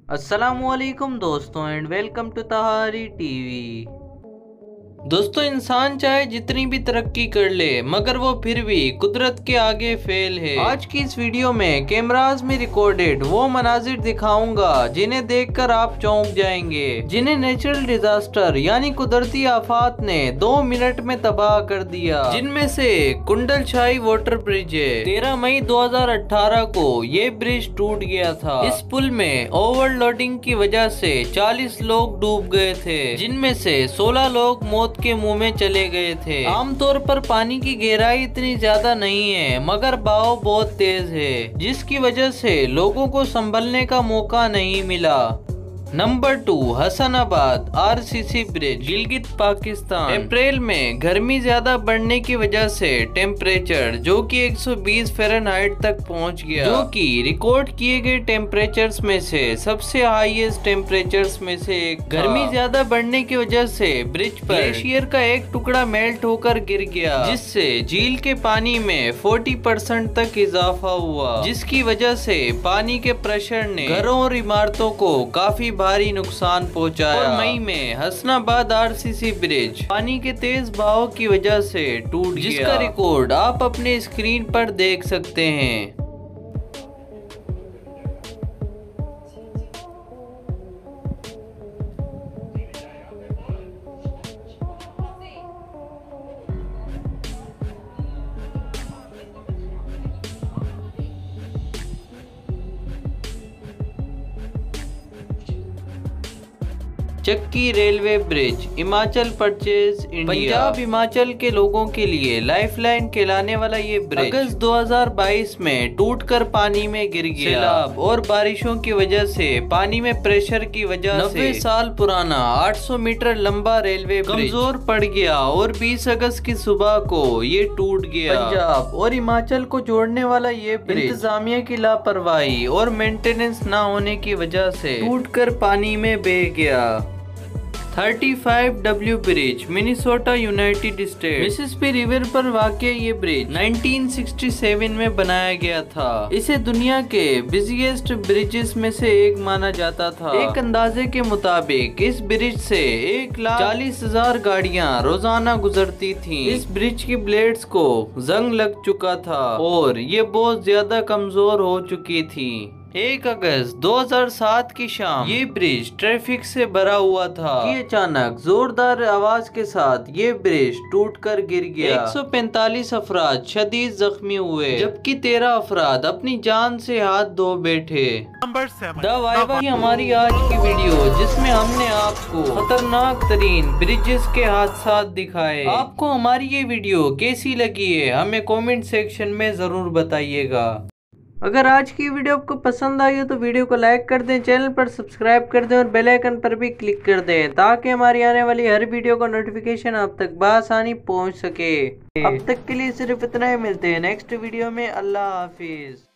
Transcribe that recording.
अस्सलामुअलैकुम दोस्तों and welcome to Tahari TV. दोस्तों, इंसान चाहे जितनी भी तरक्की कर ले मगर वो फिर भी कुदरत के आगे फेल है। आज की इस वीडियो में कैमरास में रिकॉर्डेड वो मनाजिर दिखाऊंगा जिन्हें देखकर आप चौंक जाएंगे, जिन्हें नेचुरल डिजास्टर यानी कुदरती आफात ने 2 मिनट में तबाह कर दिया। जिनमें से कुंडलशाही वाटर ब्रिज है। 13 मई 2018 को ये ब्रिज टूट गया था। इस पुल में ओवरलोडिंग की वजह से 40 लोग डूब गए थे, जिनमें से 16 लोग मौत के मुंह में चले गए थे। आमतौर पर पानी की गहराई इतनी ज्यादा नहीं है मगर बहाव बहुत तेज है, जिसकी वजह से लोगों को संभलने का मौका नहीं मिला। Number 2, Hasanabad RCC bridge, Gilgit Pakistan. अप्रैल में गर्मी ज्यादा बढ़ने की वजह से टेम्परेचर जो कि 120 फ़ारेनहाइट तक पहुंच गया, जो कि रिकॉर्ड किए गए टेम्परेचर्स में से सबसे हाईएस्ट टेम्परेचर्स में से एक। गर्मी ज्यादा बढ़ने की वजह से ब्रिज पर ग्लेशियर का एक टुकड़ा मेल्ट होकर गिर गया, जिससे झील के पानी में 40% तक इजाफा हुआ, जिसकी वजह से पानी के प्रेशर ने घरों और इमारतों को काफी भारी नुकसान पहुंचाया। और मई में हसनाबाद आरसीसी ब्रिज पानी के तेज बहाव की वजह से टूट गया, जिसका रिकॉर्ड आप अपने स्क्रीन पर देख सकते हैं। चक्की railway bridge, Himachal Pradesh, India. Punjab Himachal के लोगों के लिए लाइफलाइन कहलाने वाला ये ब्रिज अगस्त 2022 में टूटकर पानी में गिर गया। सैलाब और बारिशों की वजह से पानी में प्रेशर की वजह से 90 साल पुराना 800 मीटर लंबा रेलवे ब्रिज कमजोर पड़ गया और 20 अगस्त की सुबह को ये टूट गया। पंजाब और हिमाचल को जोड़ने वाला ये ब्रिज इंतजामिया की लापरवाही और मेंटेनेंस न होने की वजह से टूटकर पानी में बह गया। 35W bridge, Minnesota, United state. Mississippi river पर वाक़या ये ब्रिज 1967 में बनाया गया था। इसे दुनिया के बिजिएस्ट ब्रिजेस में से एक माना जाता था। एक अंदाजे के मुताबिक इस ब्रिज से 1,40,000 गाड़ियां रोजाना गुजरती थीं। इस ब्रिज की ब्लेड्स को जंग लग चुका था और ये बहुत ज्यादा कमजोर हो चुकी थी। 1 अगस्त 2007 की शाम ये ब्रिज ट्रैफिक से भरा हुआ था कि अचानक जोरदार आवाज के साथ ये ब्रिज टूटकर गिर गया। 145 अफराद शदीद जख्मी हुए, जबकि 13 अफराद अपनी जान से हाथ धो बैठे। वाइवा हमारी आज की वीडियो, जिसमें हमने आपको खतरनाक तरीन ब्रिजेस के हादसा दिखाए। आपको हमारी ये वीडियो कैसी लगी है हमें कमेंट सेक्शन में जरूर बताइएगा। अगर आज की वीडियो आपको पसंद आई हो तो वीडियो को लाइक कर दें, चैनल पर सब्सक्राइब कर दें और बेल आइकन पर भी क्लिक कर दें ताकि हमारी आने वाली हर वीडियो का नोटिफिकेशन आप तक बआसानी पहुंच सके। अब तक के लिए सिर्फ इतना ही, मिलते हैं नेक्स्ट वीडियो में। अल्लाह हाफिज।